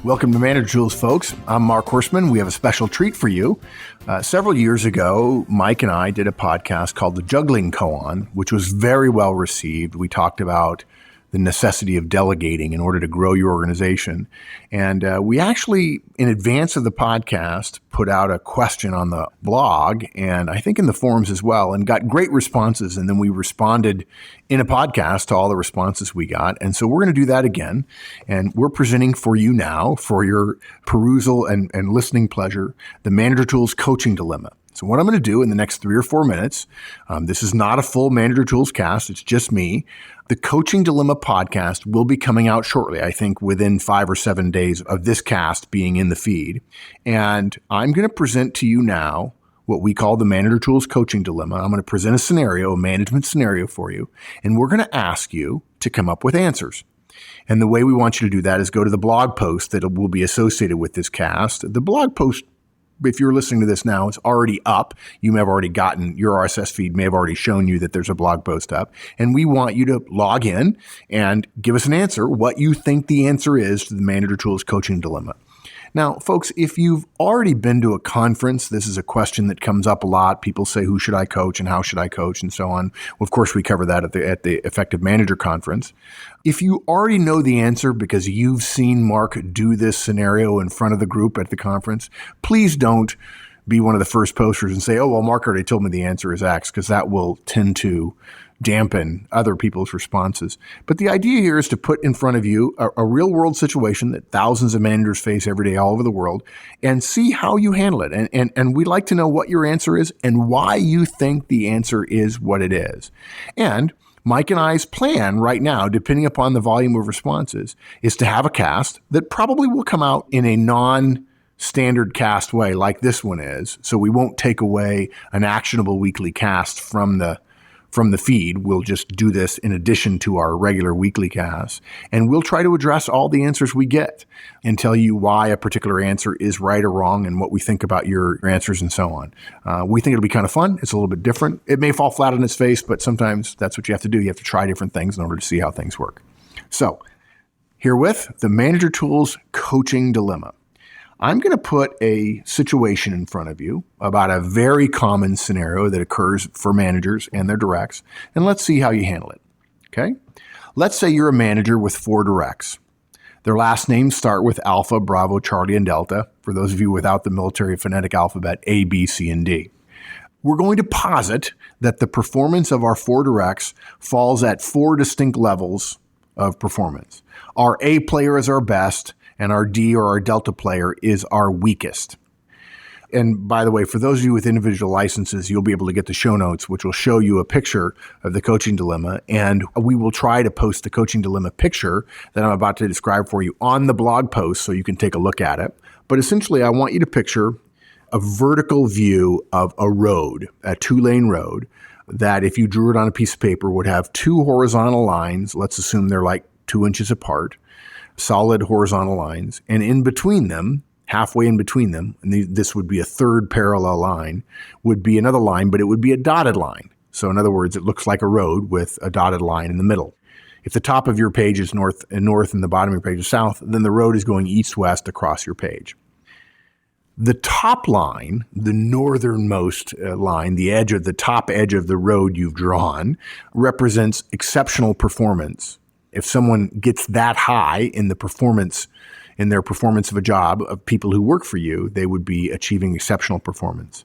Welcome to Manager Tools, folks. I'm Mark Horstman. We have a special treat for you. Several years ago, Mike and I did a podcast called The Juggling Koan, which was very well received. We talked about the necessity of delegating in order to grow your organization. And we actually, in advance of the podcast, put out a question on the blog and I think in the forums as well, and got great responses. And then we responded in a podcast to all the responses we got. And so we're going to do that again. And we're presenting for you now, for your perusal and listening pleasure, the Manager Tools Coaching Dilemma. So what I'm going to do in the next 3 or 4 minutes, this is not a full Manager Tools cast. It's just me. The Coaching Dilemma podcast will be coming out shortly, I think within 5 or 7 days of this cast being in the feed. And I'm going to present to you now what we call the Manager Tools Coaching Dilemma. I'm going to present a scenario, a management scenario for you, and we're going to ask you to come up with answers. And the way we want you to do that is go to the blog post that will be associated with this cast. The blog post, if you're listening to this now, it's already up. You may have already gotten, your RSS feed may have already shown you that there's a blog post up. And we want you to log in and give us an answer, what you think the answer is to the Manager Tools Coaching Dilemma. Now, folks, if you've already been to a conference, this is a question that comes up a lot. People say, who should I coach and how should I coach and so on. Well, of course, we cover that at the Effective Manager Conference. If you already know the answer because you've seen Mark do this scenario in front of the group at the conference, please don't be one of the first posters and say, oh, well, Mark already told me the answer is X, because that will tend to dampen other people's responses. But the idea here is to put in front of you a real world situation that thousands of managers face every day all over the world and see how you handle it. And we'd like to know what your answer is and why you think the answer is what it is. And Mike and I's plan right now, depending upon the volume of responses, is to have a cast that probably will come out in a non-standard cast way like this one is. So we won't take away an actionable weekly cast from the feed. We'll just do this in addition to our regular weekly casts. And we'll try to address all the answers we get and tell you why a particular answer is right or wrong and what we think about your answers and so on. We think it'll be kind of fun. It's a little bit different. It may fall flat on its face, but sometimes that's what you have to do. You have to try different things in order to see how things work. So herewith, the Manager Tools Coaching Dilemma. I'm going to put a situation in front of you about a very common scenario that occurs for managers and their directs, and let's see how you handle it. Okay? Let's say you're a manager with 4 directs. Their last names start with Alpha, Bravo, Charlie, and Delta. For those of you without the military phonetic alphabet, A, B, C, and D. We're going to posit that the performance of our 4 directs falls at 4 distinct levels of performance. Our A player is our best, and our D or our Delta player is our weakest. And by the way, for those of you with individual licenses, you'll be able to get the show notes, which will show you a picture of the coaching dilemma. And we will try to post the coaching dilemma picture that I'm about to describe for you on the blog post so you can take a look at it. But essentially, I want you to picture a vertical view of a road, a 2-lane road, that if you drew it on a piece of paper would have 2 horizontal lines. Let's assume they're like 2 inches apart. Solid horizontal lines, and in between them, halfway in between them, and this would be a 3rd parallel line, would be another line, but it would be a dotted line. So in other words, it looks like a road with a dotted line in the middle. If the top of your page is north and the bottom of your page is south, then the road is going east-west across your page. The top line, the northernmost line, the top edge of the road you've drawn, represents exceptional performance. If someone gets that high in their performance of a job of people who work for you, they would be achieving exceptional performance.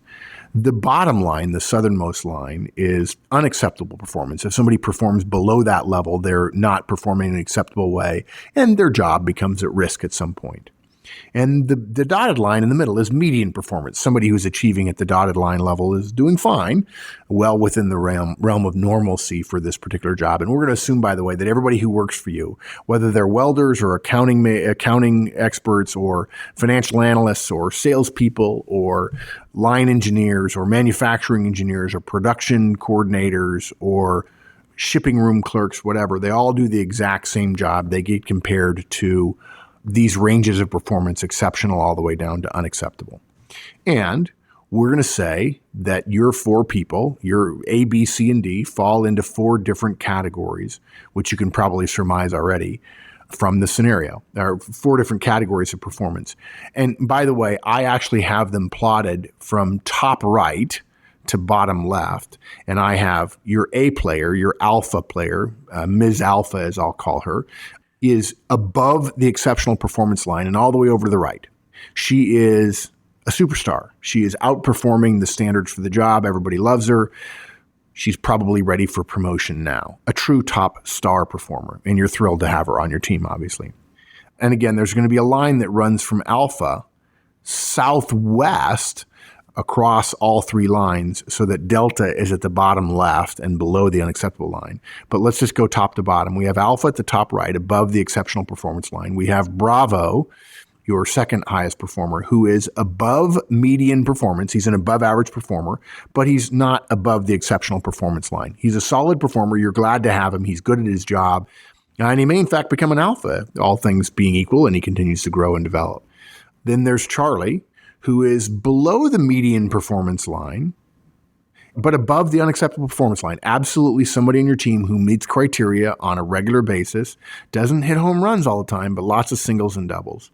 The bottom line, the southernmost line, is unacceptable performance. If somebody performs below that level, they're not performing in an acceptable way, and their job becomes at risk at some point. And the dotted line in the middle is median performance. Somebody who's achieving at the dotted line level is doing fine, well within the realm of normalcy for this particular job. And we're going to assume, by the way, that everybody who works for you, whether they're welders or accounting experts or financial analysts or salespeople or line engineers or manufacturing engineers or production coordinators or shipping room clerks, whatever, they all do the exact same job. They get compared to these ranges of performance, exceptional all the way down to unacceptable. And we're going to say that your 4 people, your A, B, C, and D, fall into 4 different categories, which you can probably surmise already, from the scenario. There are 4 different categories of performance. And by the way, I actually have them plotted from top right to bottom left. And I have your A player, your alpha player, Ms. Alpha as I'll call her, is above the exceptional performance line and all the way over to the right. She is a superstar. She is outperforming the standards for the job. Everybody loves her. She's probably ready for promotion now. A true top star performer. And you're thrilled to have her on your team, obviously. And again, there's going to be a line that runs from alpha southwest across all 3 lines so that delta is at the bottom left and below the unacceptable line. But let's just go top to bottom. We have alpha at the top right above the exceptional performance line. We have Bravo, your second highest performer, who is above median performance. He's an above average performer, but he's not above the exceptional performance line. He's a solid performer. You're glad to have him. He's good at his job. And he may, in fact, become an alpha, all things being equal, and he continues to grow and develop. Then there's Charlie, who is below the median performance line, but above the unacceptable performance line. Absolutely somebody on your team who meets criteria on a regular basis, doesn't hit home runs all the time, but lots of singles and doubles.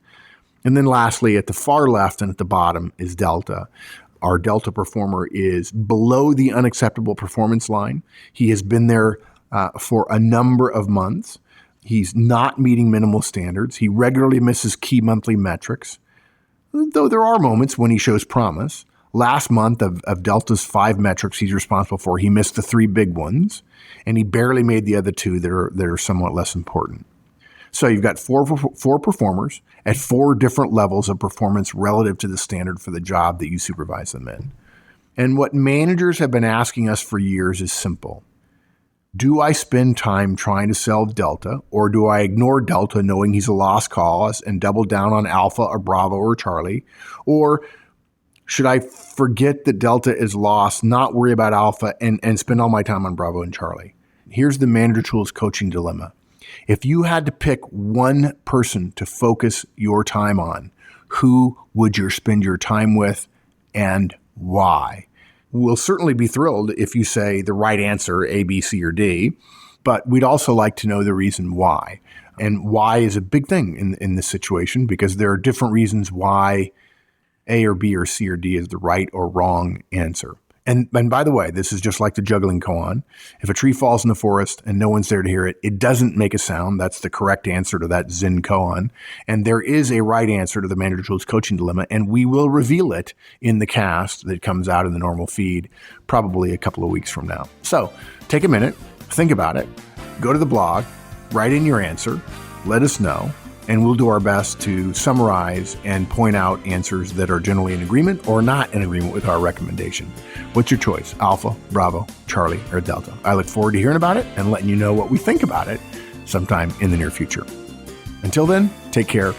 And then lastly, at the far left and at the bottom is Delta. Our Delta performer is below the unacceptable performance line. He has been there for a number of months. He's not meeting minimal standards. He regularly misses key monthly metrics, though there are moments when he shows promise. Last month of Delta's 5 metrics he's responsible for, he missed the 3 big ones, and he barely made the other 2 that are somewhat less important. So you've got four performers at 4 different levels of performance relative to the standard for the job that you supervise them in. And what managers have been asking us for years is simple. Do I spend time trying to sell Delta, or do I ignore Delta knowing he's a lost cause and double down on Alpha or Bravo or Charlie? Or should I forget that Delta is lost, not worry about Alpha, and spend all my time on Bravo and Charlie? Here's the Manager Tools coaching dilemma. If you had to pick one person to focus your time on, who would you spend your time with and why? We'll certainly be thrilled if you say the right answer, A, B, C, or D, but we'd also like to know the reason why. And why is a big thing in this situation, because there are different reasons why A or B or C or D is the right or wrong answer. And by the way, this is just like the juggling koan. If a tree falls in the forest and no one's there to hear it, it doesn't make a sound. That's the correct answer to that Zen koan. And there is a right answer to the Manager Tools coaching dilemma, and we will reveal it in the cast that comes out in the normal feed probably a couple of weeks from now. So take a minute, think about it, go to the blog, write in your answer, let us know, and we'll do our best to summarize and point out answers that are generally in agreement or not in agreement with our recommendation. What's your choice? Alpha, Bravo, Charlie, or Delta? I look forward to hearing about it and letting you know what we think about it sometime in the near future. Until then, take care